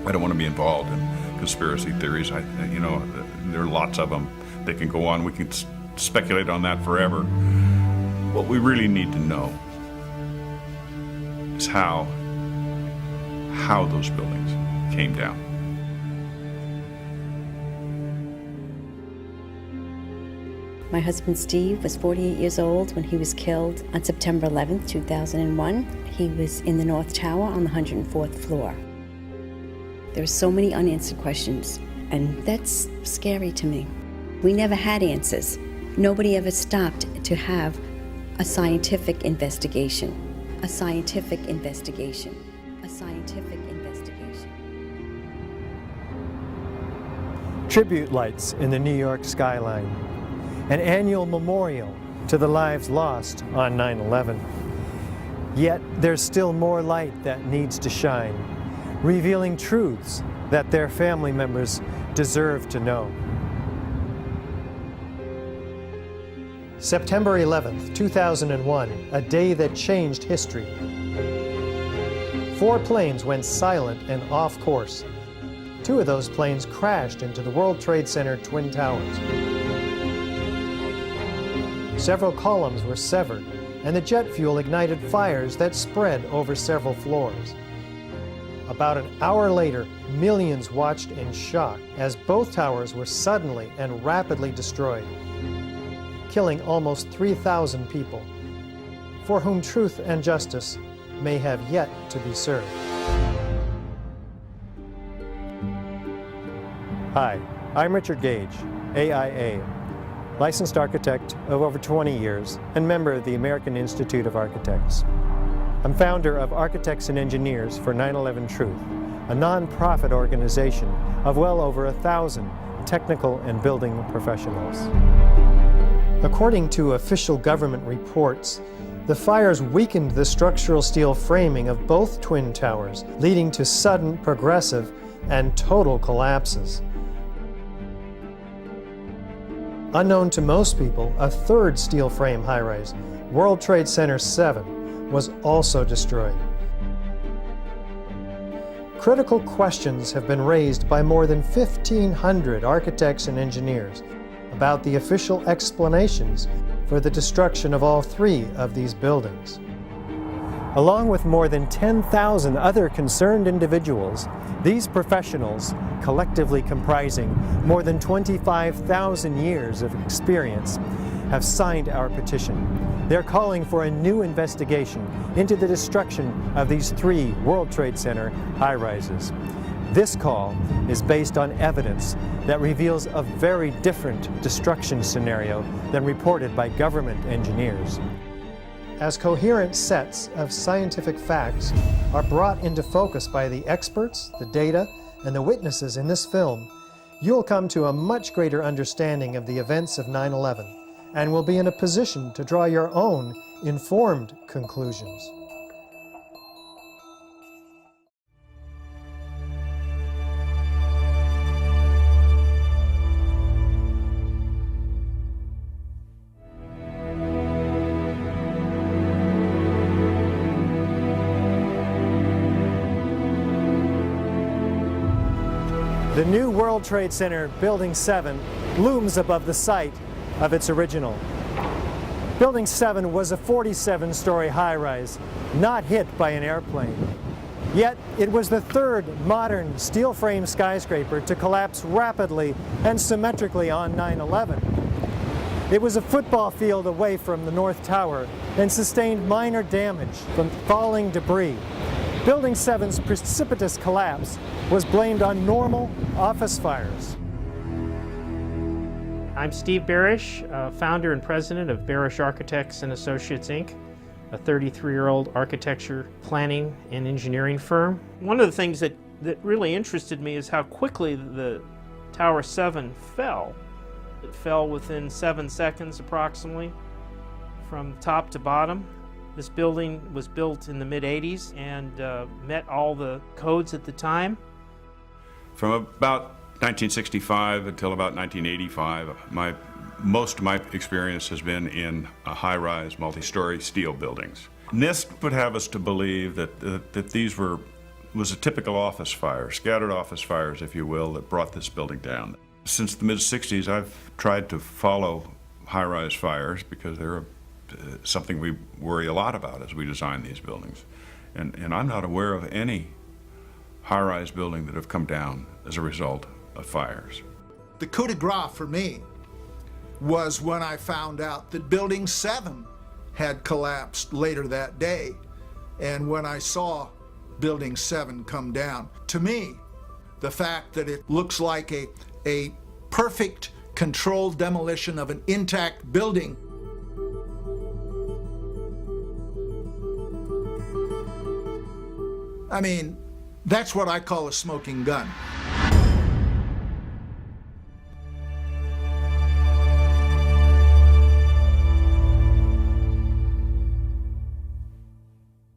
I don't want to be involved in conspiracy theories. You know, there are lots of them. They can go on. We can speculate on that forever. What we really need to know is how those buildings came down. My husband Steve was 48 years old when he was killed on September 11th, 2001. He was in the North Tower on the 104th floor. There are so many unanswered questions, and that's scary to me. We never had answers. Nobody ever stopped to have a scientific investigation. A scientific investigation. A scientific investigation. Tribute lights in the New York skyline. An annual memorial to the lives lost on 9/11. Yet there's still more light that needs to shine, revealing truths that their family members deserve to know. September 11th, 2001, a day that changed history. 4 planes went silent and off course. 2 of those planes crashed into the World Trade Center Twin Towers. Several columns were severed, and the jet fuel ignited fires that spread over several floors. About an hour later, millions watched in shock as both towers were suddenly and rapidly destroyed, killing almost 3,000 people, for whom truth and justice may have yet to be served. Hi, I'm Richard Gage, AIA, licensed architect of over 20 years and member of the American Institute of Architects. I'm founder of Architects and Engineers for 9/11 Truth, a non-profit organization of well over 1,000 technical and building professionals. According to official government reports, the fires weakened the structural steel framing of both twin towers, leading to sudden, progressive, and total collapses. Unknown to most people, a third steel frame high-rise, World Trade Center 7, was also destroyed. Critical questions have been raised by more than 1,500 architects and engineers about the official explanations for the destruction of all 3 of these buildings. Along with more than 10,000 other concerned individuals, these professionals, collectively comprising more than 25,000 years of experience, have signed our petition. They're calling for a new investigation into the destruction of these 3 World Trade Center high-rises. This call is based on evidence that reveals a very different destruction scenario than reported by government engineers. As coherent sets of scientific facts are brought into focus by the experts, the data, and the witnesses in this film, you'll come to a much greater understanding of the events of 9/11 and will be in a position to draw your own informed conclusions. The new World Trade Center, Building 7, looms above the site of its original. Building 7 was a 47-story high-rise, not hit by an airplane. Yet, it was the 3rd modern steel-frame skyscraper to collapse rapidly and symmetrically on 9/11. It was a football field away from the North Tower and sustained minor damage from falling debris. Building 7's precipitous collapse was blamed on normal office fires. I'm Steve Barish, founder and president of Barish Architects and Associates, Inc., a 33-year-old architecture, planning, and engineering firm. One of the things that really interested me is how quickly the Tower 7 fell. It fell within 7 seconds approximately from top to bottom. This building was built in the mid-'80s and met all the codes at the time. From about 1965 until about 1985, most of my experience has been in high-rise, multi-story steel buildings. NIST would have us to believe that these were was a typical office fire, scattered office fires, if you will, that brought this building down. Since the mid-60s, I've tried to follow high-rise fires because they're something we worry a lot about as we design these buildings. And I'm not aware of any high-rise building that have come down as a result of fires. The coup de grace for me was when I found out that Building 7 had collapsed later that day, and when I saw Building 7 come down. To me, the fact that it looks like a perfect controlled demolition of an intact building I mean, that's what I call a smoking gun.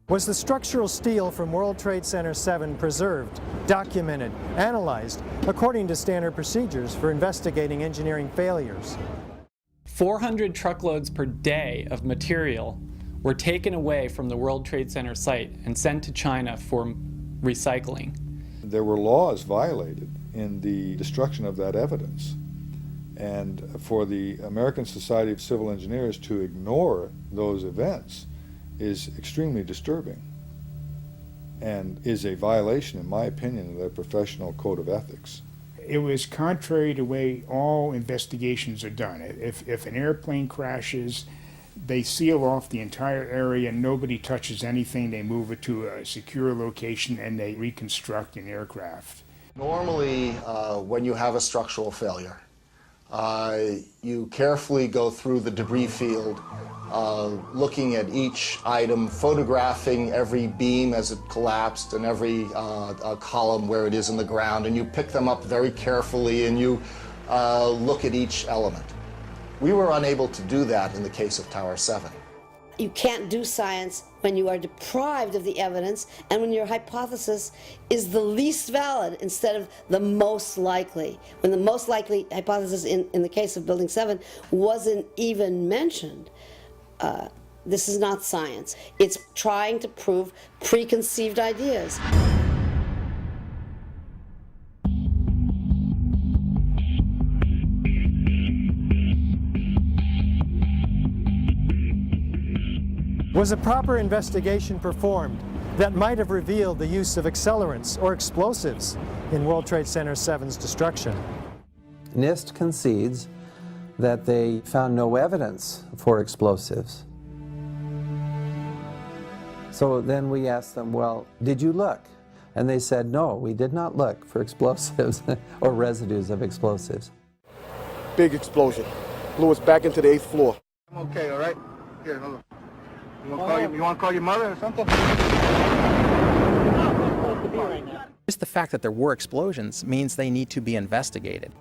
Was the structural steel from World Trade Center 7 preserved, documented, analyzed according to standard procedures for investigating engineering failures? 400 truckloads per day of material were taken away from the World Trade Center site and sent to China for recycling. There were laws violated in the destruction of that evidence. And for the American Society of Civil Engineers to ignore those events is extremely disturbing and is a violation, in my opinion, of their professional code of ethics. It was contrary to the way all investigations are done. If an airplane crashes, they seal off the entire area, nobody touches anything, they move it to a secure location, and they reconstruct an aircraft. Normally, when you have a structural failure, you carefully go through the debris field, looking at each item, photographing every beam as it collapsed and every column where it is in the ground, and you pick them up very carefully and you look at each element. We were unable to do that in the case of Tower 7. You can't do science when you are deprived of the evidence and when your hypothesis is the least valid instead of the most likely. When the most likely hypothesis in the case of Building 7 wasn't even mentioned. This is not science. It's trying to prove preconceived ideas. Was a proper investigation performed that might have revealed the use of accelerants or explosives in World Trade Center 7's destruction? NIST concedes that they found no evidence for explosives. So then we asked them, well, did you look? And they said, no, we did not look for explosives or residues of explosives. Big explosion. Blew us back into the 8th floor. I'm okay, all right? Here, hold on. You want to call your mother or something? Just the fact that there were explosions means they need to be investigated.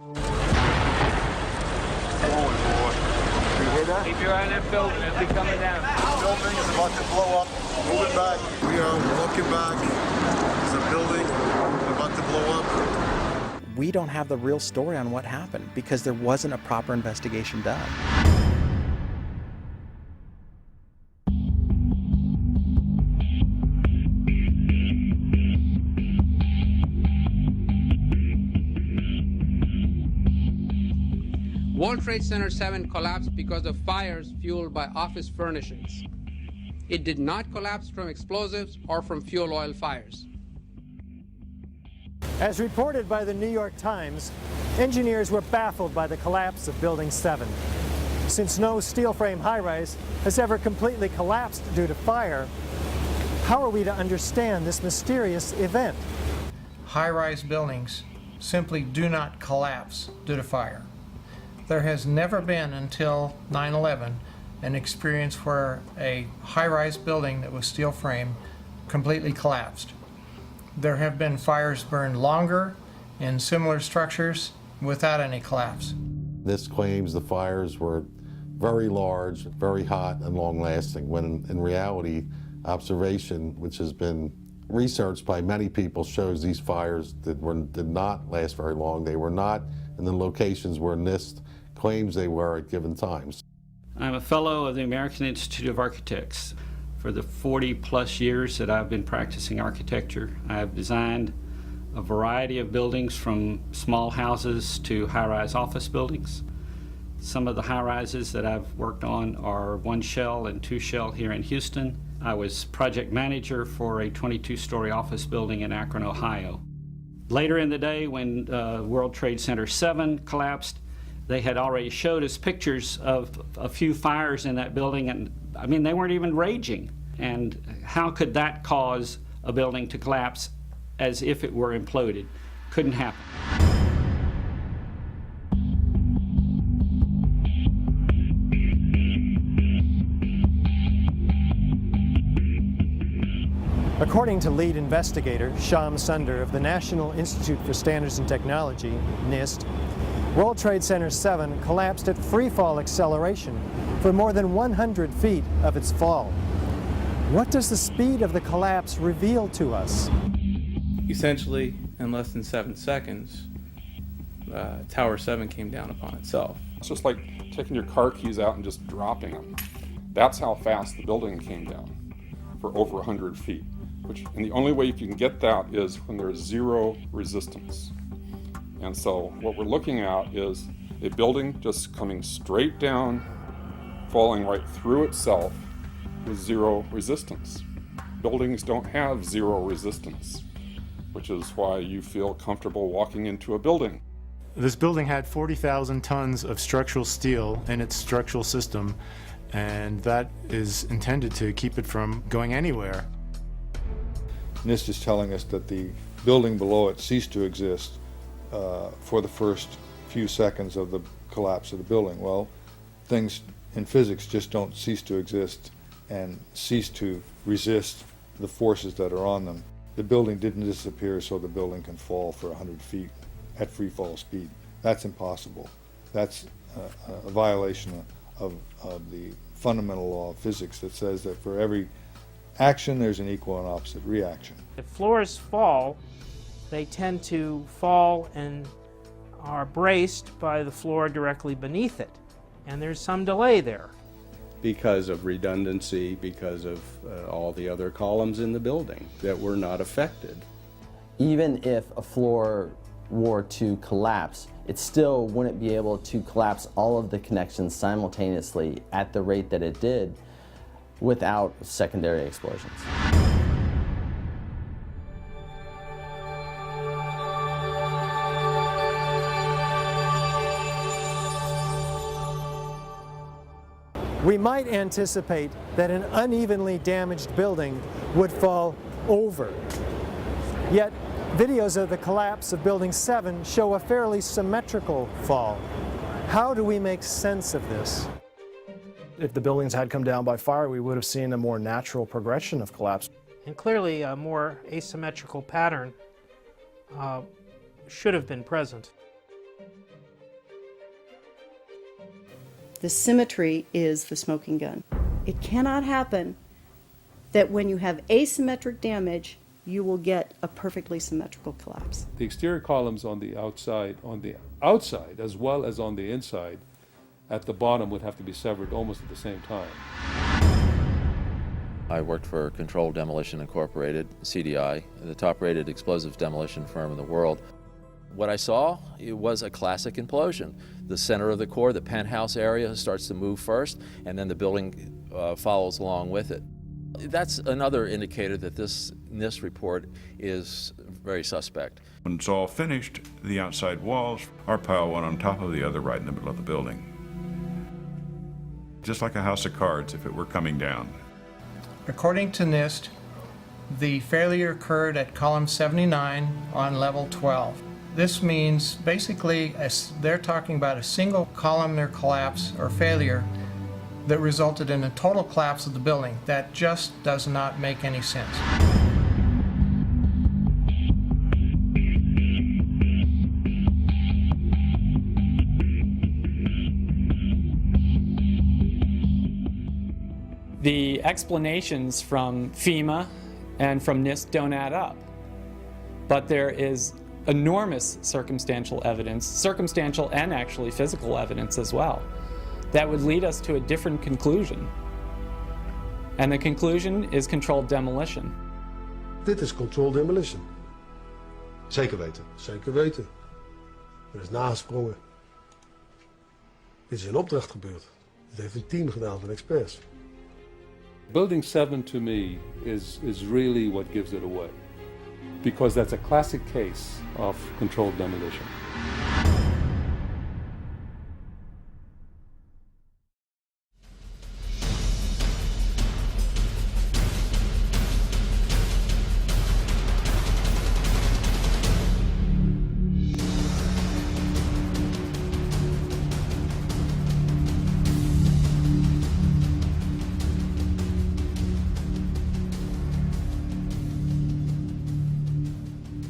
Keep your eye on that building, it'll be coming down. The building is about to blow up. Moving back. We are walking back. There's a building about to blow up. We don't have the real story on what happened because there wasn't a proper investigation done. World Trade Center 7 collapsed because of fires fueled by office furnishings. It did not collapse from explosives or from fuel oil fires. As reported by the New York Times, engineers were baffled by the collapse of Building 7. Since no steel frame high-rise has ever completely collapsed due to fire, how are we to understand this mysterious event? High-rise buildings simply do not collapse due to fire. There has never been until 9/11 an experience where a high-rise building that was steel frame completely collapsed. There have been fires burned longer in similar structures without any collapse. This claims the fires were very large, very hot, and long-lasting, when in reality, observation, which has been researched by many people, shows these fires did not last very long. They were not in the locations where NIST claims they were at given times. I'm a fellow of the American Institute of Architects. For the 40-plus years that I've been practicing architecture, I've designed a variety of buildings from small houses to high-rise office buildings. Some of the high-rises that I've worked on are 1 shell and 2 shell here in Houston. I was project manager for a 22-story office building in Akron, Ohio. Later in the day, when World Trade Center 7 collapsed, they had already showed us pictures of a few fires in that building, and I mean, they weren't even raging. And how could that cause a building to collapse as if it were imploded? Couldn't happen. According to lead investigator Shyam Sunder of the National Institute for Standards and Technology, NIST, World Trade Center 7 collapsed at freefall acceleration for more than 100 feet of its fall. What does the speed of the collapse reveal to us? Essentially, in less than 7 seconds, Tower 7 came down upon itself. It's just like taking your car keys out and just dropping them. That's how fast the building came down, for over 100 feet. And the only way you can get that is when there's zero resistance. And so what we're looking at is a building just coming straight down, falling right through itself with zero resistance. Buildings don't have zero resistance, which is why you feel comfortable walking into a building. This building had 40,000 tons of structural steel in its structural system, and that is intended to keep it from going anywhere. NIST is telling us that the building below it ceased to exist for the first few seconds of the collapse of the building. Well, things in physics just don't cease to exist and cease to resist the forces that are on them. The building didn't disappear so the building can fall for 100 feet at free fall speed. That's impossible. That's a violation of the fundamental law of physics that says that for every action there's an equal and opposite reaction. If floors fall, they tend to fall and are braced by the floor directly beneath it, and there's some delay there. Because of redundancy, because of all the other columns in the building that were not affected. Even if a floor were to collapse, it still wouldn't be able to collapse all of the connections simultaneously at the rate that it did without secondary explosions. We might anticipate that an unevenly damaged building would fall over. Yet, videos of the collapse of Building 7 show a fairly symmetrical fall. How do we make sense of this? If the buildings had come down by fire, we would have seen a more natural progression of collapse. And clearly a more asymmetrical pattern should have been present. The symmetry is the smoking gun. It cannot happen that when you have asymmetric damage, you will get a perfectly symmetrical collapse. The exterior columns on the outside as well as on the inside at the bottom would have to be severed almost at the same time. I worked for Controlled Demolition Incorporated, CDI, the top-rated explosives demolition firm in the world. What I saw, it was a classic implosion. The center of the core, the penthouse area, starts to move first, and then the building follows along with it. That's another indicator that this NIST report is very suspect. When it's all finished, the outside walls are piled one on top of the other right in the middle of the building. Just like a house of cards if it were coming down. According to NIST, the failure occurred at column 79 on level 12. This means basically they're talking about a single columnar collapse or failure that resulted in a total collapse of the building. That just does not make any sense. The explanations from FEMA and from NIST don't add up. But there is enormous circumstantial evidence, circumstantial and actually physical evidence as well, that would lead us to a different conclusion. And the conclusion is controlled demolition. Dit is controlled demolition. Zeker weten. Zeker weten. Er is nagesprongen. Dit is in opdracht gebeurd. Dit heeft een team gedaan van experts. Building 7 to me is really what gives it away, because that's a classic case of controlled demolition.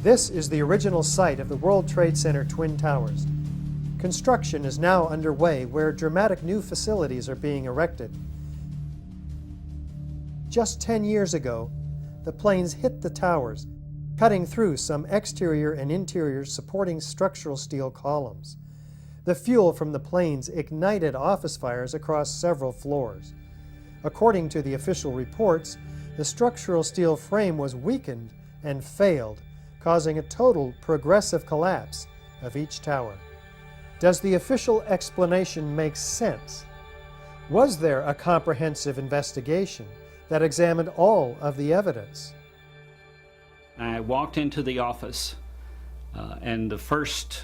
This is the original site of the World Trade Center Twin Towers. Construction is now underway where dramatic new facilities are being erected. Just 10 years ago, the planes hit the towers, cutting through some exterior and interior supporting structural steel columns. The fuel from the planes ignited office fires across several floors. According to the official reports, the structural steel frame was weakened and failed, causing a total progressive collapse of each tower. Does the official explanation make sense? Was there a comprehensive investigation that examined all of the evidence? I walked into the office and the first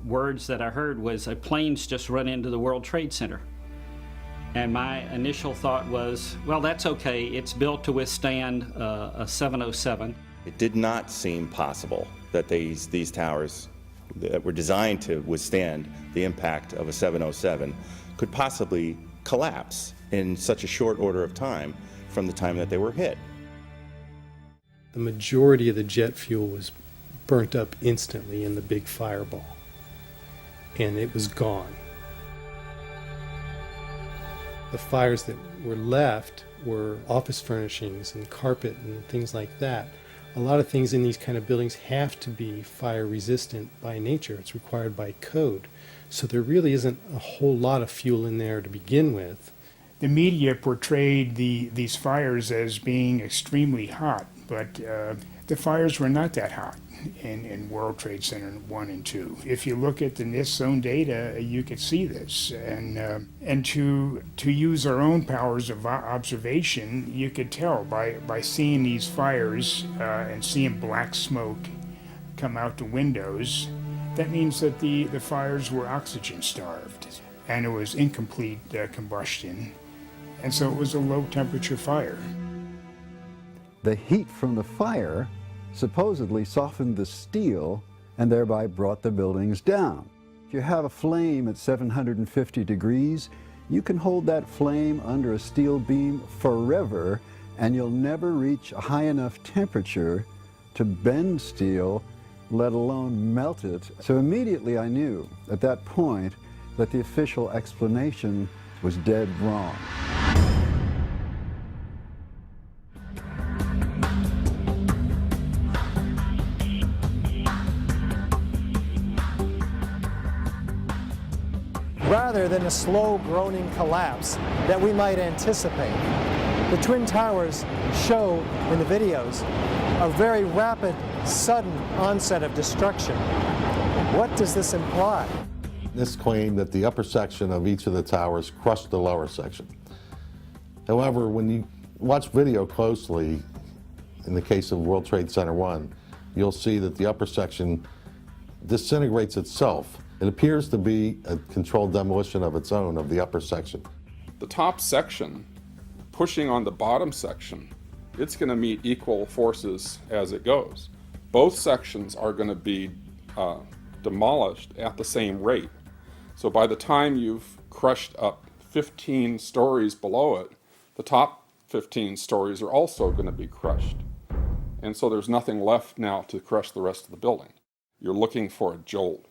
words that I heard was, "A plane's just run into the World Trade Center." And my initial thought was, well, that's okay. It's built to withstand a 707. It did not seem possible that these towers that were designed to withstand the impact of a 707 could possibly collapse in such a short order of time from the time that they were hit. The majority of the jet fuel was burnt up instantly in the big fireball, and it was gone. The fires that were left were office furnishings and carpet and things like that. A lot of things in these kind of buildings have to be fire resistant by nature. It's required by code. So there really isn't a whole lot of fuel in there to begin with. The media portrayed these fires as being extremely hot, but the fires were not that hot in World Trade Center 1 and 2. If you look at the NIST zone data, you could see this. And to use our own powers of observation, you could tell by seeing these fires and seeing black smoke come out the windows. That means that the fires were oxygen starved, and it was incomplete combustion. And so it was a low temperature fire. The heat from the fire supposedly softened the steel and thereby brought the buildings down. If you have a flame at 750 degrees, you can hold that flame under a steel beam forever, and you'll never reach a high enough temperature to bend steel, let alone melt it. So immediately I knew at that point that the official explanation was dead wrong. Rather than a slow groaning collapse that we might anticipate, the Twin Towers show in the videos a very rapid, sudden onset of destruction. What does this imply? This claimed that the upper section of each of the towers crushed the lower section. However, when you watch video closely, in the case of World Trade Center 1, you'll see that the upper section disintegrates itself. It appears to be a controlled demolition of its own of the upper section. The top section, pushing on the bottom section, it's going to meet equal forces as it goes. Both sections are going to be demolished at the same rate. So by the time you've crushed up 15 stories below it, the top 15 stories are also going to be crushed. And so there's nothing left now to crush the rest of the building. You're looking for a jolt.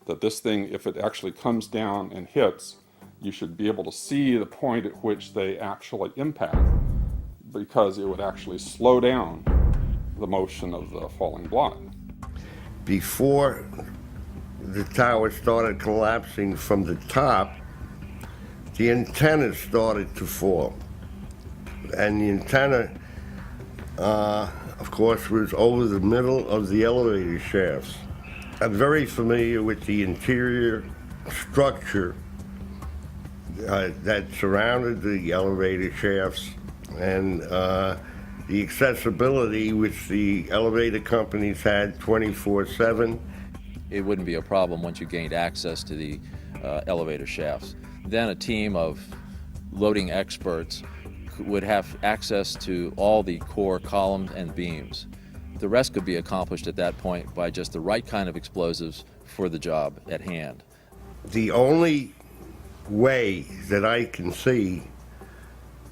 That this thing, if it actually comes down and hits, you should be able to see the point at which they actually impact, because it would actually slow down the motion of the falling block. Before the tower started collapsing from the top, the antennas started to fall. and the antenna, of course, was over the middle of the elevator shafts. I'm very familiar with the interior structure that surrounded the elevator shafts and the accessibility which the elevator companies had 24/7. It wouldn't be a problem once you gained access to the elevator shafts. Then a team of loading experts would have access to all the core columns and beams. The rest could be accomplished at that point by just the right kind of explosives for the job at hand. The only way that I can see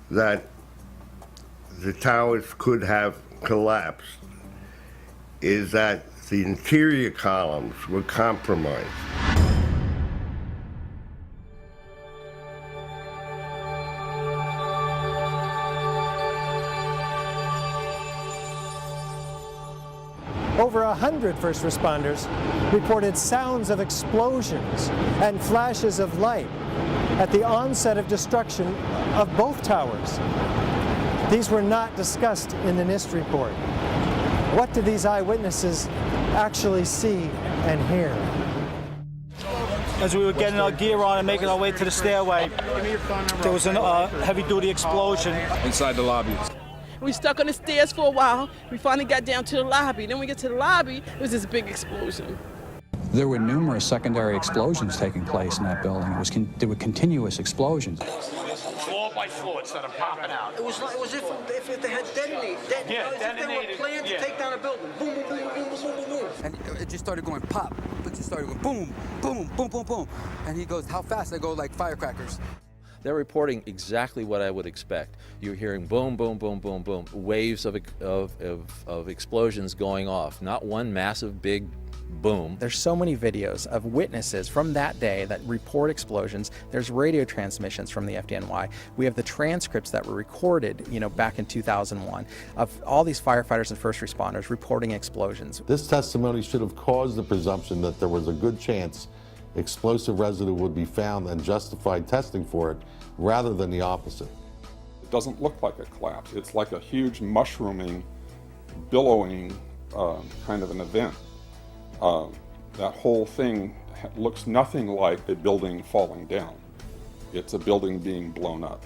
that the towers could have collapsed is that the interior columns were compromised. Over 100 first responders reported sounds of explosions and flashes of light at the onset of destruction of both towers. These were not discussed in the NIST report. What did these eyewitnesses actually see and hear? As we were getting our gear on and making our way to the stairway, there was a heavy-duty explosion inside the lobby. We stuck on the stairs for a while. We finally got down to the lobby. Then we get to the lobby, it was this big explosion. There were numerous secondary explosions taking place in that building. There were continuous explosions. Floor by floor, instead of popping out. It was if they had detonated. If they were planned to take down a building. Boom, boom, boom, boom, boom, boom, boom. And it just started going pop. It just started going boom, boom, boom, boom, boom. And he goes, how fast? I go like firecrackers. They're reporting exactly what I would expect. You're hearing boom, boom, boom, boom, boom, waves of explosions going off, not one massive big boom. There's so many videos of witnesses from that day that report explosions. There's radio transmissions from the FDNY. We have the transcripts that were recorded, back in 2001 of all these firefighters and first responders reporting explosions. This testimony should have caused the presumption that there was a good chance explosive residue would be found and justified testing for it, rather than the opposite. It doesn't look like a collapse. It's like a huge mushrooming, billowing kind of an event. That whole thing looks nothing like a building falling down. It's a building being blown up.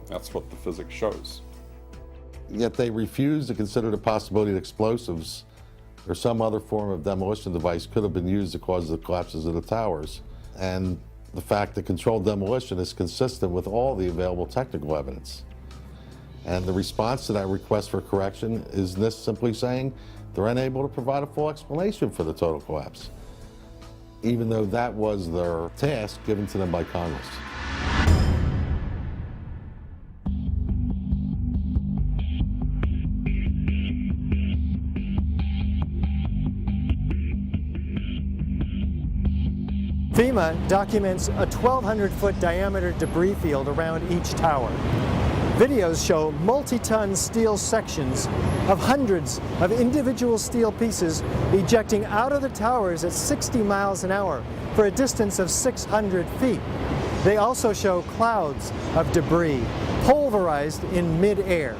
That's what the physics shows. Yet they refuse to consider the possibility that explosives or some other form of demolition device could have been used to cause the collapses of the towers. And the fact that controlled demolition is consistent with all the available technical evidence. And the response to that request for correction is NIST simply saying they're unable to provide a full explanation for the total collapse, even though that was their task given to them by Congress. FEMA documents a 1,200-foot diameter debris field around each tower. Videos show multi-ton steel sections of hundreds of individual steel pieces ejecting out of the towers at 60 miles an hour for a distance of 600 feet. They also show clouds of debris pulverized in mid-air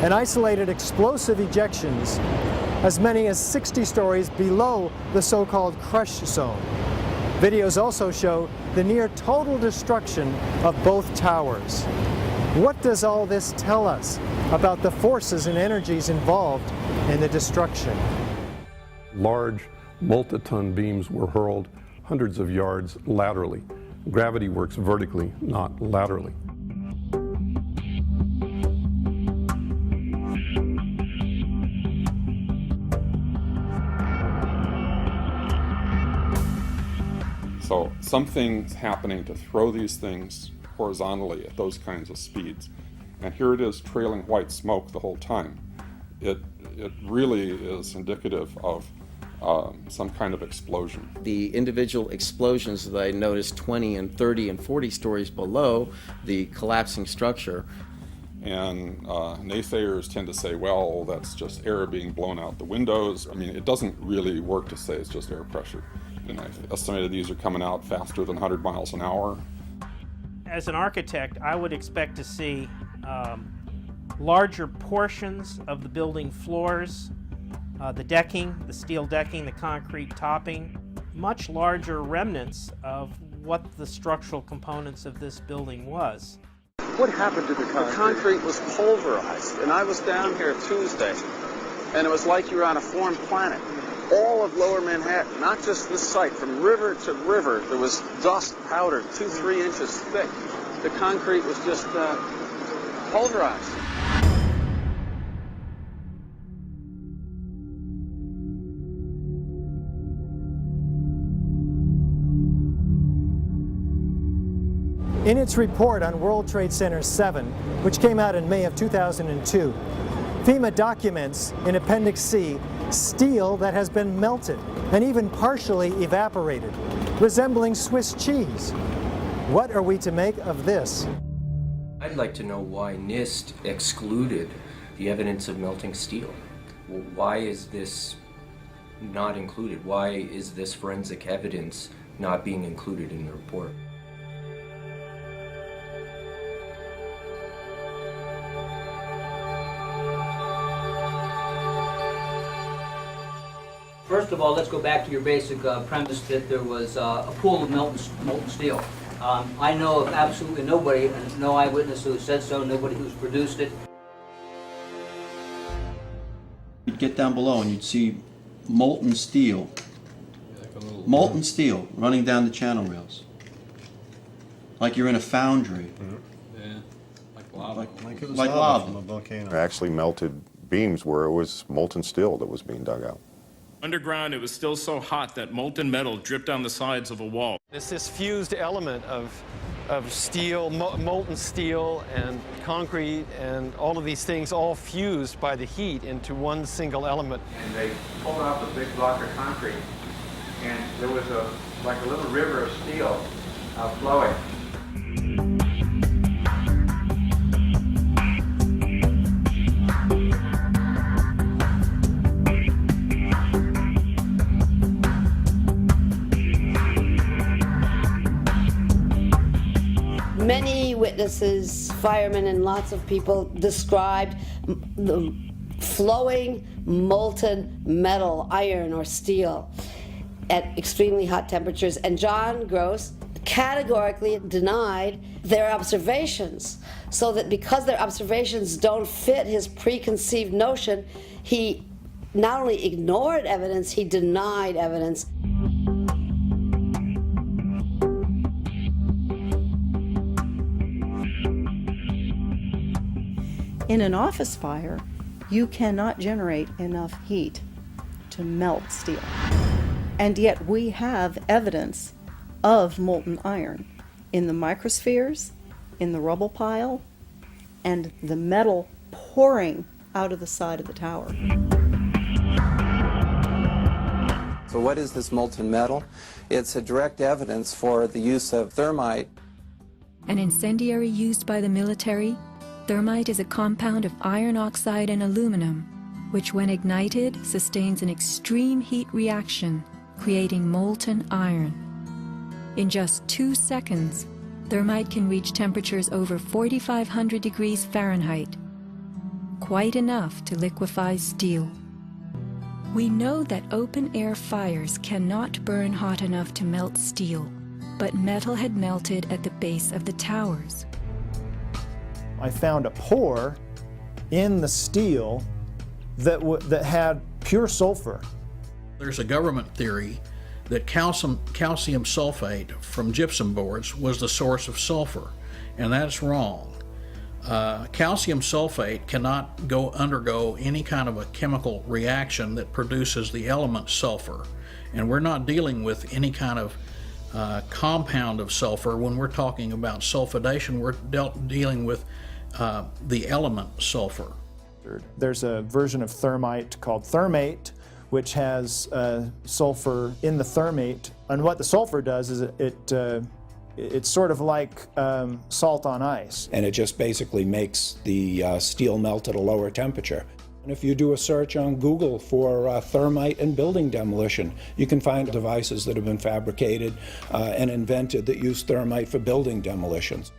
and isolated explosive ejections as many as 60 stories below the so-called crush zone. Videos also show the near total destruction of both towers. What does all this tell us about the forces and energies involved in the destruction? Large, multi-ton beams were hurled hundreds of yards laterally. Gravity works vertically, not laterally. So something's happening to throw these things horizontally at those kinds of speeds. And here it is trailing white smoke the whole time. It really is indicative of some kind of explosion. The individual explosions that I noticed 20 and 30 and 40 stories below the collapsing structure. And naysayers tend to say, well, that's just air being blown out the windows. I mean, it doesn't really work to say it's just air pressure. And I've estimated these are coming out faster than 100 miles an hour. As an architect, I would expect to see larger portions of the building floors, the decking, the steel decking, the concrete topping, much larger remnants of what the structural components of this building was. What happened to the concrete? The concrete was pulverized, and I was down here Tuesday, and it was like you were on a foreign planet. All of Lower Manhattan, not just this site, from river to river, there was dust powder 2-3 inches thick. The concrete was just pulverized. In its report on World Trade Center 7, which came out in May of 2002, FEMA documents in Appendix C steel that has been melted and even partially evaporated, resembling Swiss cheese. What are we to make of this? I'd like to know why NIST excluded the evidence of melting steel. Well, why is this not included? Why is this forensic evidence not being included in the report? First of all, let's go back to your basic premise that there was a pool of molten steel. I know of absolutely nobody, and no eyewitness who said so, nobody who's produced it. You'd get down below and you'd see molten steel running down the channel rails. Like you're in a foundry. Yeah, like lava. Like it was lava from a volcano. Actually melted beams where it was molten steel that was being dug out. Underground, it was still so hot that molten metal dripped down the sides of a wall. It's this fused element of steel, molten steel and concrete and all of these things all fused by the heat into one single element. And they pulled off a big block of concrete, and there was like a little river of steel flowing. Many witnesses, firemen, and lots of people described the flowing molten metal, iron or steel, at extremely hot temperatures. And John Gross categorically denied their observations, so that because their observations don't fit his preconceived notion, he not only ignored evidence, he denied evidence. In an office fire, you cannot generate enough heat to melt steel. And yet we have evidence of molten iron in the microspheres, in the rubble pile, and the metal pouring out of the side of the tower. So what is this molten metal? It's a direct evidence for the use of thermite. An incendiary used by the military, thermite is a compound of iron oxide and aluminum, which when ignited sustains an extreme heat reaction, creating molten iron. In just 2 seconds, thermite can reach temperatures over 4,500 degrees Fahrenheit, quite enough to liquefy steel. We know that open-air fires cannot burn hot enough to melt steel, but metal had melted at the base of the towers. I found a pore in the steel that had pure sulfur. There's a government theory that calcium sulfate from gypsum boards was the source of sulfur, and that's wrong. Calcium sulfate cannot undergo any kind of a chemical reaction that produces the element sulfur, and we're not dealing with any kind of compound of sulfur. When we're talking about sulfidation, we're dealing with the element sulfur. There's a version of thermite called thermate, which has sulfur in the thermate, and what the sulfur does is it's sort of like salt on ice. And it just basically makes the steel melt at a lower temperature. And if you do a search on Google for thermite and building demolition, you can find devices that have been fabricated and invented that use thermite for building demolitions.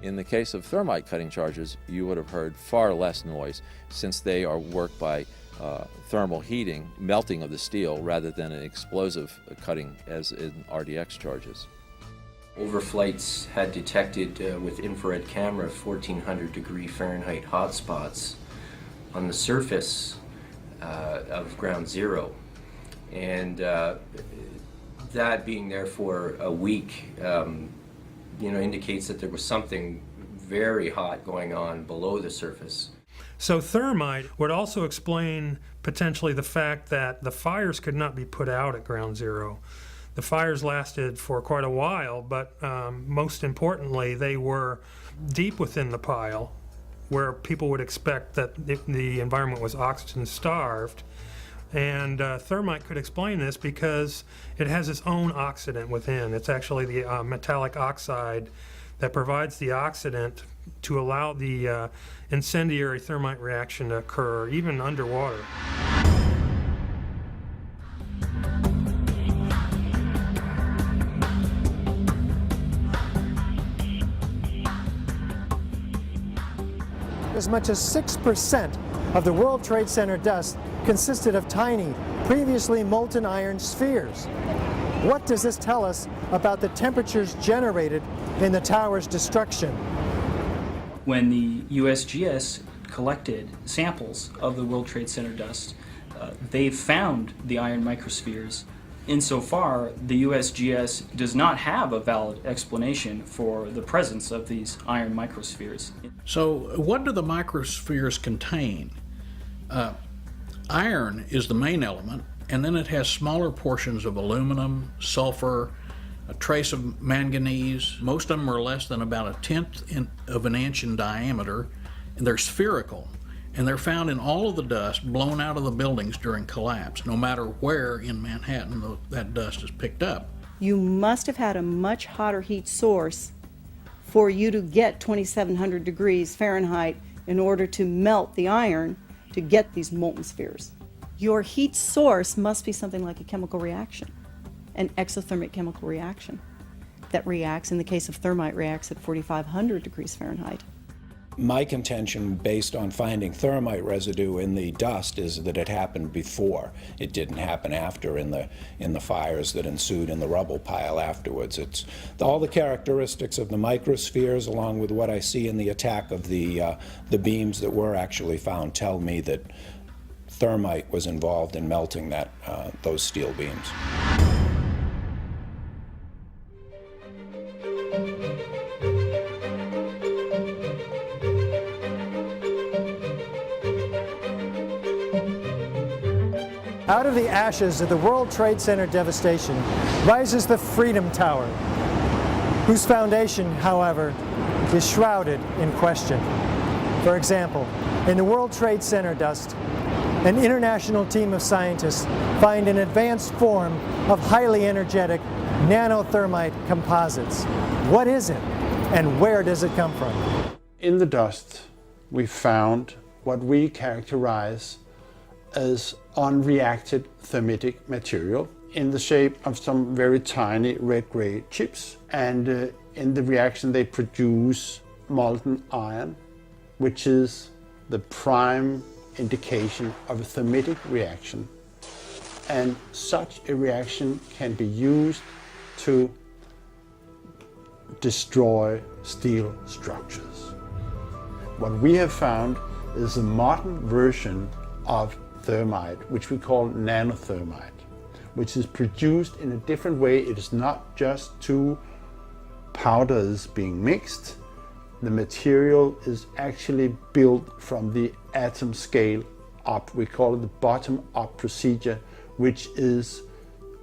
In the case of thermite cutting charges, you would have heard far less noise since they are worked by thermal heating, melting of the steel, rather than an explosive cutting as in RDX charges. Overflights had detected with infrared camera 1400 degree Fahrenheit hotspots on the surface of ground zero. And that being there for a week, indicates that there was something very hot going on below the surface. So thermite would also explain potentially the fact that the fires could not be put out at ground zero. The fires lasted for quite a while, but most importantly, they were deep within the pile, where people would expect that the environment was oxygen starved. And thermite could explain this because it has its own oxidant within. It's actually the metallic oxide that provides the oxidant to allow the incendiary thermite reaction to occur, even underwater. As much as 6% of the World Trade Center dust consisted of tiny, previously molten iron spheres. What does this tell us about the temperatures generated in the tower's destruction? When the USGS collected samples of the World Trade Center dust, they found the iron microspheres. Insofar, the USGS does not have a valid explanation for the presence of these iron microspheres. So what do the microspheres contain? Iron is the main element, and then it has smaller portions of aluminum, sulfur, a trace of manganese. Most of them are less than about 1/10 of an inch in diameter, and they're spherical. And they're found in all of the dust blown out of the buildings during collapse, no matter where in Manhattan that dust is picked up. You must have had a much hotter heat source for you to get 2,700 degrees Fahrenheit in order to melt the iron to get these molten spheres. Your heat source must be something like a chemical reaction, an exothermic chemical reaction that reacts, in the case of thermite, reacts at 4,500 degrees Fahrenheit. My contention, based on finding thermite residue in the dust, is that it happened before. It didn't happen after in the fires that ensued in the rubble pile afterwards. It's all the characteristics of the microspheres, along with what I see in the attack of the beams that were actually found, tell me that thermite was involved in melting those steel beams. Out of the ashes of the World Trade Center devastation rises the Freedom Tower, whose foundation, however, is shrouded in question. For example, in the World Trade Center dust, an international team of scientists find an advanced form of highly energetic nanothermite composites. What is it, and where does it come from? In the dust, we found what we characterize as unreacted thermitic material in the shape of some very tiny red-gray chips. And in the reaction they produce molten iron, which is the prime indication of a thermitic reaction. And such a reaction can be used to destroy steel structures. What we have found is a modern version of thermite, which we call nanothermite, which is produced in a different way. It is not just two powders being mixed. The material is actually built from the atom scale up. We call it the bottom-up procedure, which is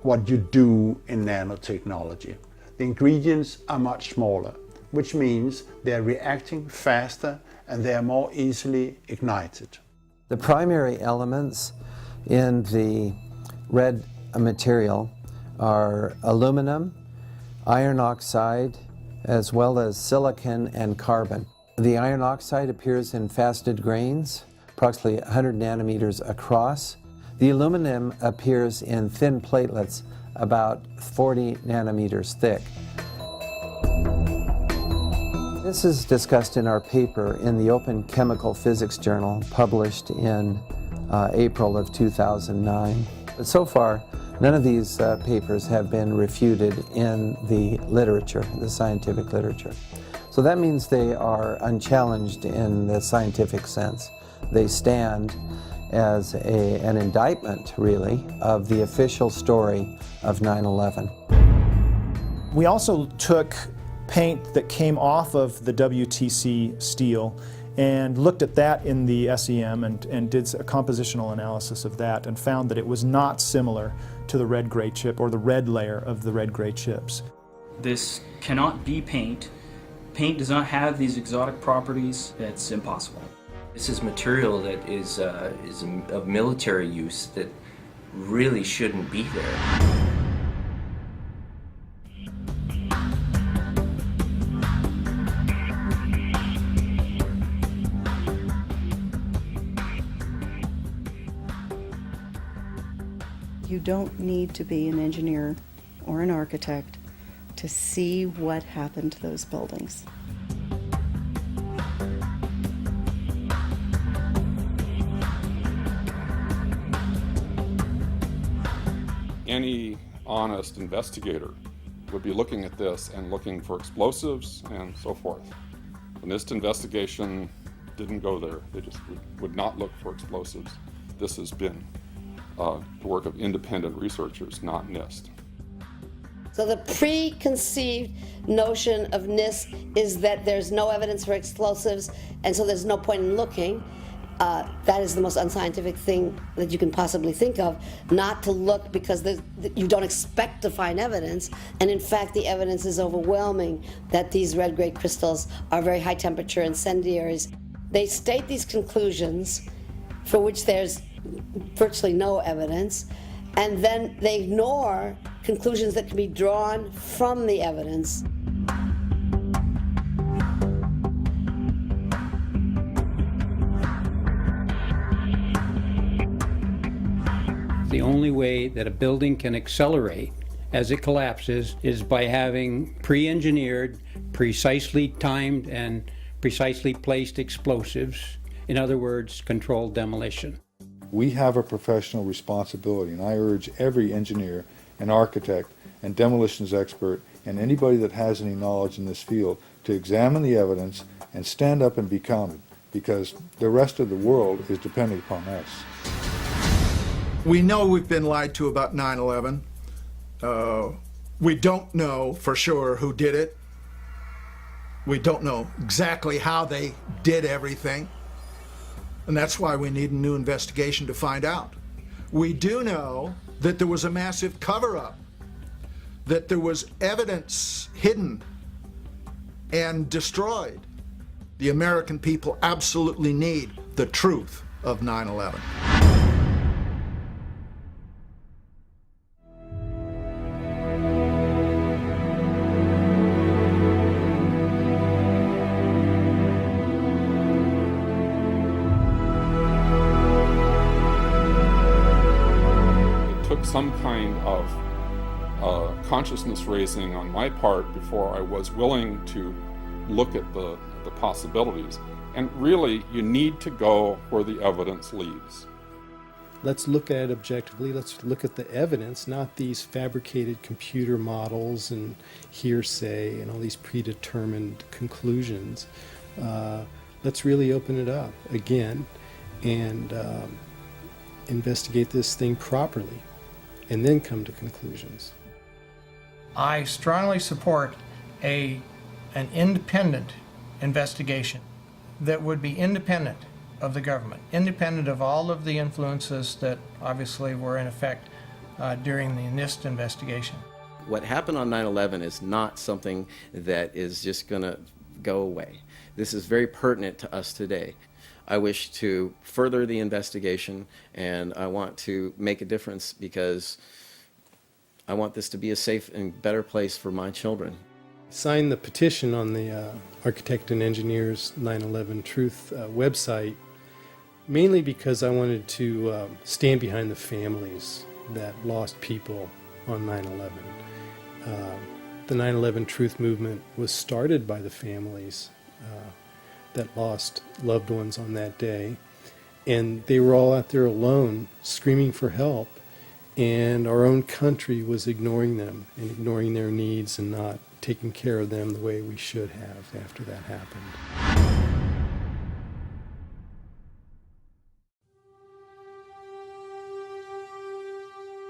what you do in nanotechnology. The ingredients are much smaller, which means they're reacting faster and they are more easily ignited. The primary elements in the red material are aluminum, iron oxide, as well as silicon and carbon. The iron oxide appears in faceted grains, approximately 100 nanometers across. The aluminum appears in thin platelets, about 40 nanometers thick. This is discussed in our paper in the Open Chemical Physics Journal, published in April of 2009. But so far, none of these papers have been refuted in the literature, the scientific literature. So that means they are unchallenged in the scientific sense. They stand as an indictment, really, of the official story of 9/11. We also took paint that came off of the WTC steel and looked at that in the SEM and did a compositional analysis of that and found that it was not similar to the red-gray chip or the red layer of the red-gray chips. This cannot be paint. Paint does not have these exotic properties. That's impossible. This is material that is of military use that really shouldn't be there. You don't need to be an engineer or an architect to see what happened to those buildings. Any honest investigator would be looking at this and looking for explosives and so forth. The NIST investigation didn't go there. They just would not look for explosives. This has been the work of independent researchers, not NIST. So the preconceived notion of NIST is that there's no evidence for explosives, and so there's no point in looking. That is the most unscientific thing that you can possibly think of, not to look because you don't expect to find evidence, and in fact the evidence is overwhelming that these red-gray crystals are very high temperature incendiaries. They state these conclusions for which there's virtually no evidence, and then they ignore conclusions that can be drawn from the evidence. The only way that a building can accelerate as it collapses is by having pre-engineered, precisely timed, and precisely placed explosives. In other words, controlled demolition. We have a professional responsibility, and I urge every engineer and architect and demolitions expert and anybody that has any knowledge in this field to examine the evidence and stand up and be counted, because the rest of the world is depending upon us. We know we've been lied to about 9/11. We don't know for sure who did it. We don't know exactly how they did everything. And that's why we need a new investigation to find out. We do know that there was a massive cover-up, that there was evidence hidden and destroyed. The American people absolutely need the truth of 9/11. Some kind of consciousness raising on my part before I was willing to look at the possibilities. And really, you need to go where the evidence leads. Let's look at it objectively. Let's look at the evidence, not these fabricated computer models and hearsay and all these predetermined conclusions. Let's really open it up again and investigate this thing properly, and then come to conclusions. I strongly support an independent investigation that would be independent of the government, independent of all of the influences that obviously were in effect during the NIST investigation. What happened on 9/11 is not something that is just going to go away. This is very pertinent to us today. I wish to further the investigation, and I want to make a difference because I want this to be a safe and better place for my children. Signed the petition on the Architect and Engineers 9/11 Truth website, mainly because I wanted to stand behind the families that lost people on 9/11. The 9/11 Truth movement was started by the families that lost loved ones on that day. And they were all out there alone, screaming for help. And our own country was ignoring them and ignoring their needs and not taking care of them the way we should have after that happened.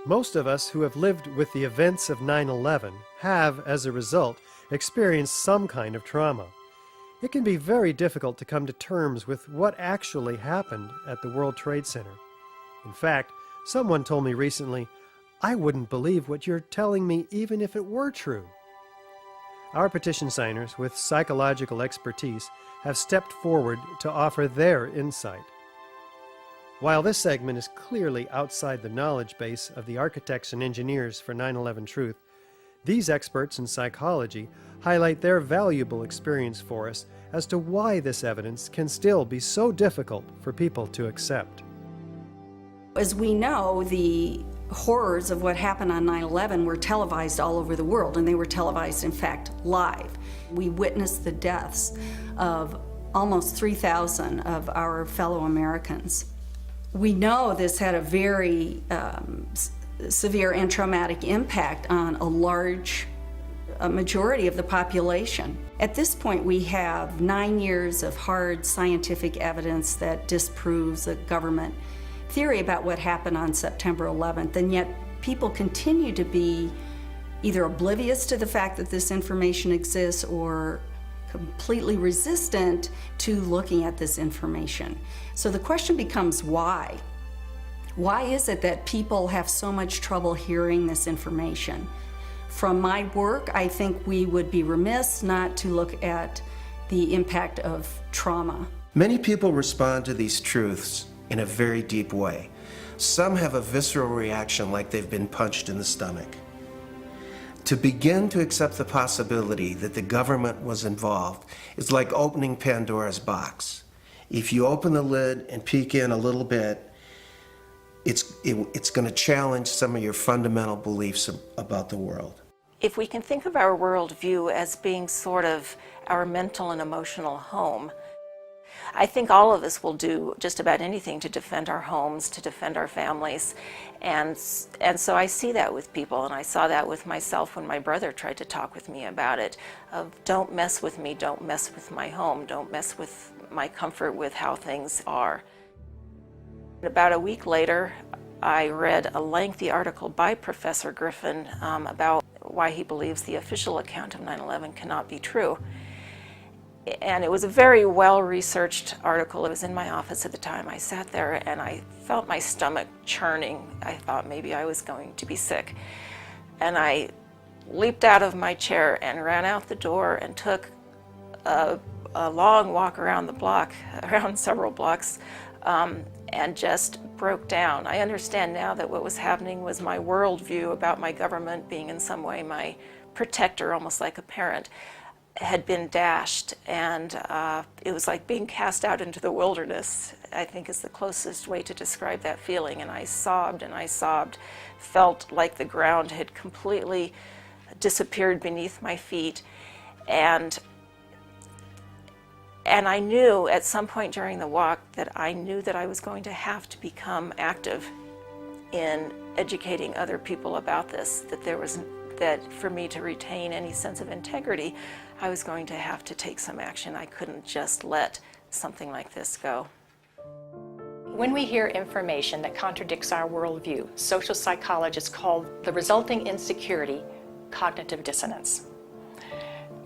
Most of us who have lived with the events of 9/11 have, as a result, experienced some kind of trauma. It can be very difficult to come to terms with what actually happened at the World Trade Center. In fact, someone told me recently, "I wouldn't believe what you're telling me even if it were true." Our petition signers with psychological expertise have stepped forward to offer their insight. While this segment is clearly outside the knowledge base of the architects and engineers for 9/11 Truth, these experts in psychology highlight their valuable experience for us as to why this evidence can still be so difficult for people to accept. As we know, the horrors of what happened on 9/11 were televised all over the world, and they were televised, in fact, live. We witnessed the deaths of almost 3,000 of our fellow Americans. We know this had a very severe and traumatic impact on a majority of the population. At this point, we have 9 years of hard scientific evidence that disproves the government theory about what happened on September 11th, and yet people continue to be either oblivious to the fact that this information exists or completely resistant to looking at this information. So the question becomes why? Why is it that people have so much trouble hearing this information? From my work, I think we would be remiss not to look at the impact of trauma. Many people respond to these truths in a very deep way. Some have a visceral reaction like they've been punched in the stomach. To begin to accept the possibility that the government was involved is like opening Pandora's box. If you open the lid and peek in a little bit, it's going to challenge some of your fundamental beliefs about the world. If we can think of our worldview as being sort of our mental and emotional home, I think all of us will do just about anything to defend our homes, to defend our families. And so I see that with people, and I saw that with myself when my brother tried to talk with me about it, of don't mess with me, don't mess with my home, don't mess with my comfort with how things are. About a week later, I read a lengthy article by Professor Griffin about why he believes the official account of 9/11 cannot be true. And it was a very well-researched article. It was in my office at the time. I sat there and I felt my stomach churning. I thought maybe I was going to be sick. And I leaped out of my chair and ran out the door and took a long walk around the block, around several blocks, and just broke down. I understand now that what was happening was my worldview about my government being in some way my protector, almost like a parent, had been dashed, and it was like being cast out into the wilderness, I think is the closest way to describe that feeling. And I sobbed, felt like the ground had completely disappeared beneath my feet. And I knew at some point during the walk that I knew that I was going to have to become active in educating other people about this, that for me to retain any sense of integrity, I was going to have to take some action. I couldn't just let something like this go. When we hear information that contradicts our worldview, social psychologists call the resulting insecurity cognitive dissonance.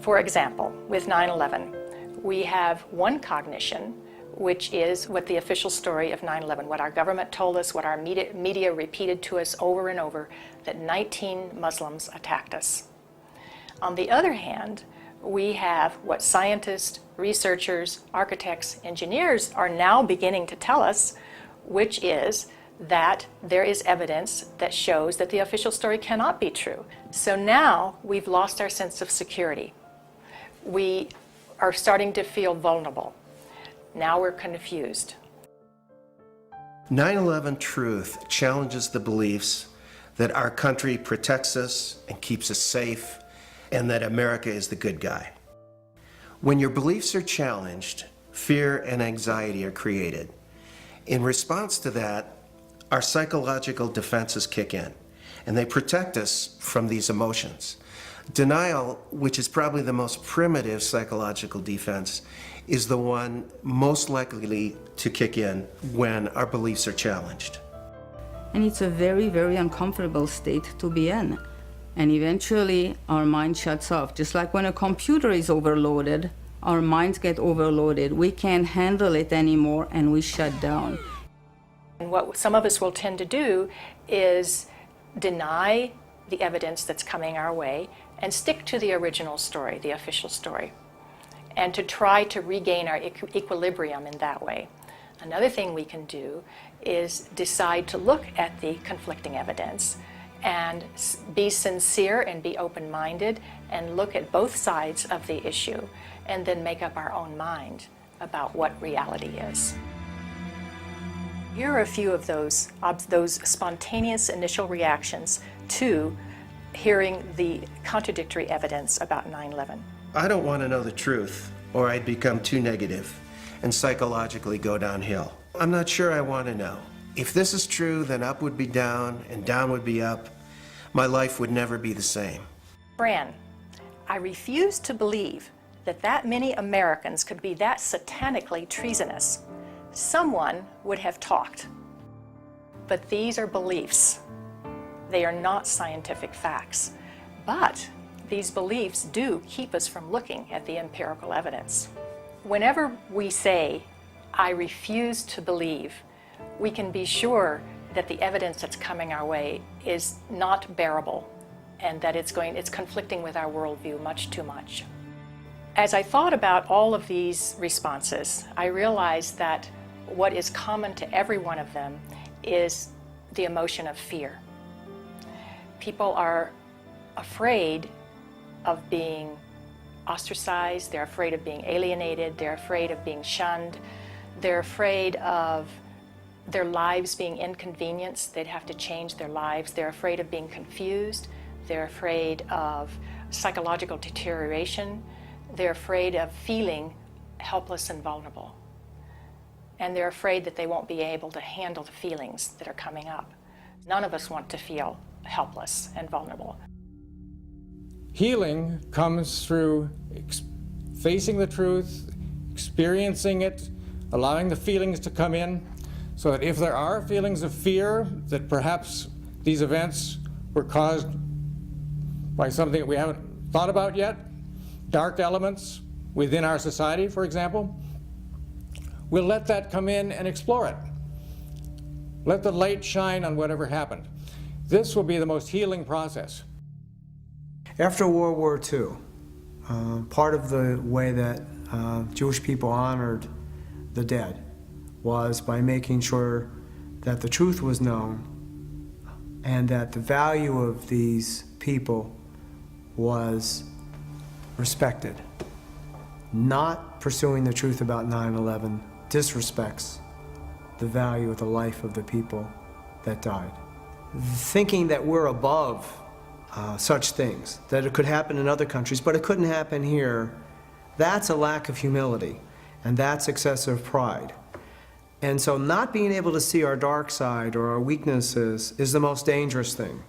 For example, with 9/11, we have one cognition, which is what the official story of 9/11, what our government told us, what our media repeated to us over and over, that 19 Muslims attacked us. On the other hand, we have what scientists, researchers, architects, engineers are now beginning to tell us, which is that there is evidence that shows that the official story cannot be true. So now we've lost our sense of security. We are starting to feel vulnerable. Now we're confused. 9/11 Truth challenges the beliefs that our country protects us and keeps us safe, and that America is the good guy. When your beliefs are challenged, fear and anxiety are created. In response to that, our psychological defenses kick in, and they protect us from these emotions. Denial, which is probably the most primitive psychological defense, is the one most likely to kick in when our beliefs are challenged. And it's a very, very uncomfortable state to be in. And eventually our mind shuts off. Just like when a computer is overloaded, our minds get overloaded. We can't handle it anymore and we shut down. And what some of us will tend to do is deny the evidence that's coming our way and stick to the original story, the official story, and to try to regain our equilibrium in that way. Another thing we can do is decide to look at the conflicting evidence and be sincere and be open-minded and look at both sides of the issue and then make up our own mind about what reality is. Here are a few of those spontaneous initial reactions to hearing the contradictory evidence about 9/11. I don't want to know the truth, or I'd become too negative and psychologically go downhill. I'm not sure I want to know. If this is true, then up would be down and down would be up. My life would never be the same. Fran, I refuse to believe that many Americans could be that satanically treasonous. Someone would have talked. But these are beliefs. They are not scientific facts. But these beliefs do keep us from looking at the empirical evidence. Whenever we say, I refuse to believe, we can be sure that the evidence that's coming our way is not bearable and that it's conflicting with our worldview much too much. As I thought about all of these responses, I realized that what is common to every one of them is the emotion of fear. People are afraid of being ostracized, they're afraid of being alienated, they're afraid of being shunned, they're afraid of their lives being inconvenienced, they'd have to change their lives, they're afraid of being confused, they're afraid of psychological deterioration, they're afraid of feeling helpless and vulnerable. And they're afraid that they won't be able to handle the feelings that are coming up. None of us want to feel helpless and vulnerable. Healing comes through facing the truth, experiencing it, allowing the feelings to come in, so that if there are feelings of fear that perhaps these events were caused by something that we haven't thought about yet, dark elements within our society, for example, we'll let that come in and explore it. Let the light shine on whatever happened. This will be the most healing process. After World War II, part of the way that Jewish people honored the dead was by making sure that the truth was known and that the value of these people was respected. Not pursuing the truth about 9/11 disrespects the value of the life of the people that died. Thinking that we're above such things, that it could happen in other countries, but it couldn't happen here, that's a lack of humility, and that's excessive pride. And so not being able to see our dark side or our weaknesses is the most dangerous thing.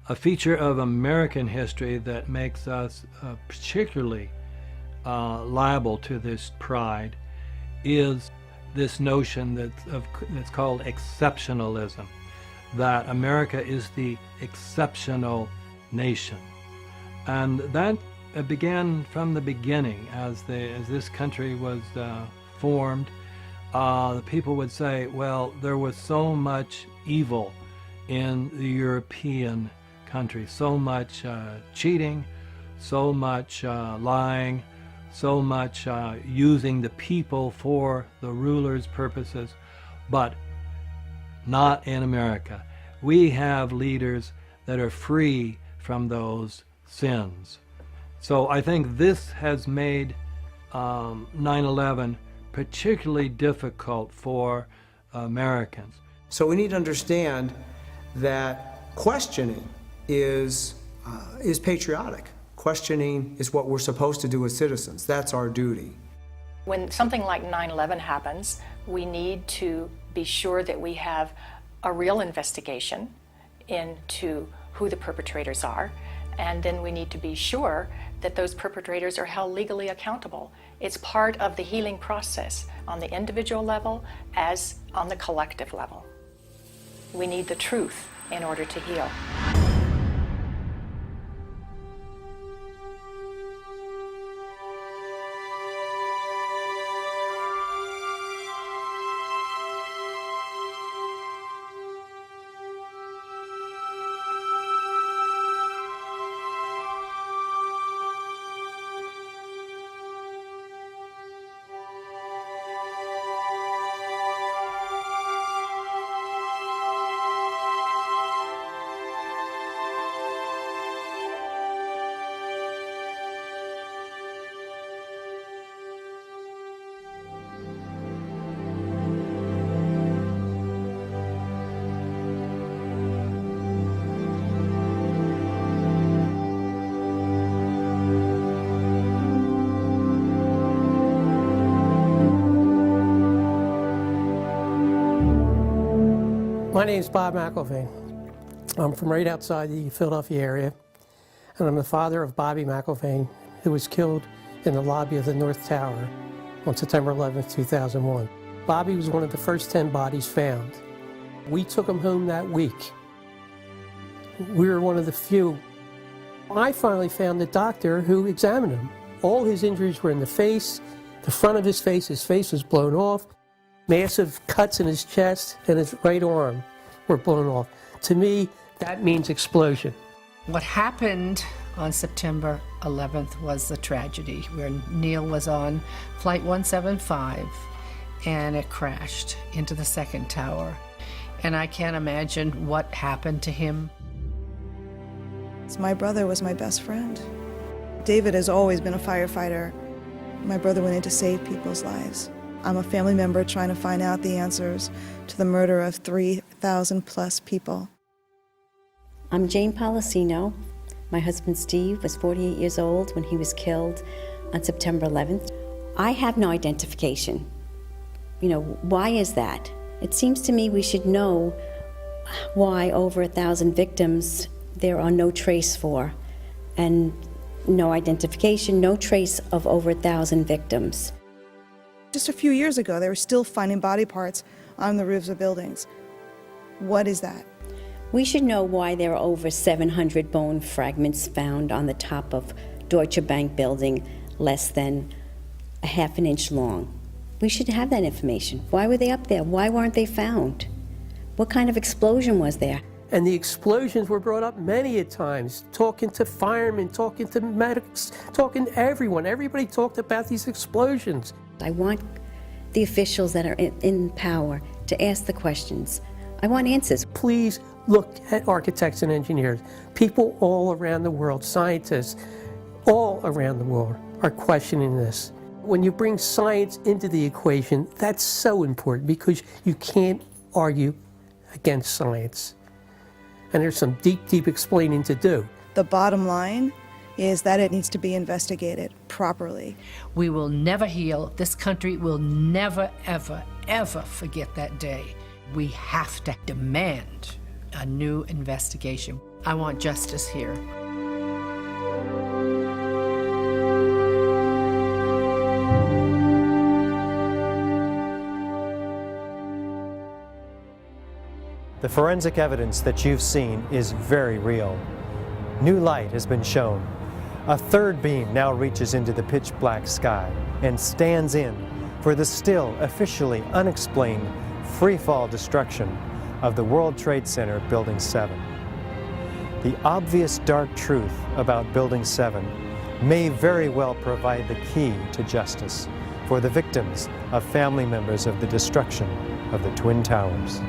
A feature of American history that makes us particularly liable to this pride is this notion that's called exceptionalism, that America is the exceptional nation. And that began from the beginning. As this country was formed, the people would say, well, there was so much evil in the European countries, so much cheating, so much lying, so much using the people for the ruler's purposes, but not in America. We have leaders that are free from those sins. So I think this has made 9/11 particularly difficult for Americans. So we need to understand that questioning is patriotic. Questioning is what we're supposed to do as citizens. That's our duty. When something like 9/11 happens, we need to be sure that we have a real investigation into who the perpetrators are, and then we need to be sure that those perpetrators are held legally accountable. It's part of the healing process on the individual level as on the collective level. We need the truth in order to heal. My name is Bob McIlvaine. I'm from right outside the Philadelphia area, and I'm the father of Bobby McIlvaine, who was killed in the lobby of the North Tower on September 11, 2001. Bobby was one of the first 10 bodies found. We took him home that week. We were one of the few. I finally found the doctor who examined him. All his injuries were in the face, the front of his face was blown off, massive cuts in his chest and his right arm were blown off. To me, that means explosion. What happened on September 11th was the tragedy where Neil was on Flight 175 and it crashed into the second tower. And I can't imagine what happened to him. My brother was my best friend. David has always been a firefighter. My brother went in to save people's lives. I'm a family member trying to find out the answers to the murder of 3,000 plus people. I'm Jane Policino. My husband Steve was 48 years old when he was killed on September 11th. I have no identification. Why is that? It seems to me we should know why over 1,000 victims there are no trace for, and no identification, no trace of over 1,000 victims. Just a few years ago, they were still finding body parts on the roofs of buildings. What is that? We should know why there are over 700 bone fragments found on the top of Deutsche Bank building less than a half an inch long. We should have that information. Why were they up there? Why weren't they found? What kind of explosion was there? And the explosions were brought up many a times, talking to firemen, talking to medics, talking to everyone. Everybody talked about these explosions. I want the officials that are in power to ask the questions. I want answers. Please look at architects and engineers. People all around the world, scientists, all around the world are questioning this. When you bring science into the equation, that's so important because you can't argue against science. And there's some deep, deep explaining to do. The bottom line is that it needs to be investigated properly. We will never heal. This country will never, ever, ever forget that day. We have to demand a new investigation. I want justice here. The forensic evidence that you've seen is very real. New light has been shown. A third beam now reaches into the pitch black sky and stands in for the still officially unexplained free-fall destruction of the World Trade Center Building 7. The obvious dark truth about Building 7 may very well provide the key to justice for the victims of family members of the destruction of the Twin Towers.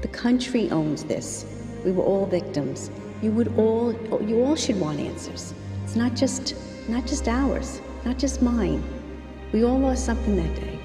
The country owns this. We were all victims. You all should want answers. It's not just ours, not just mine. We all lost something that day.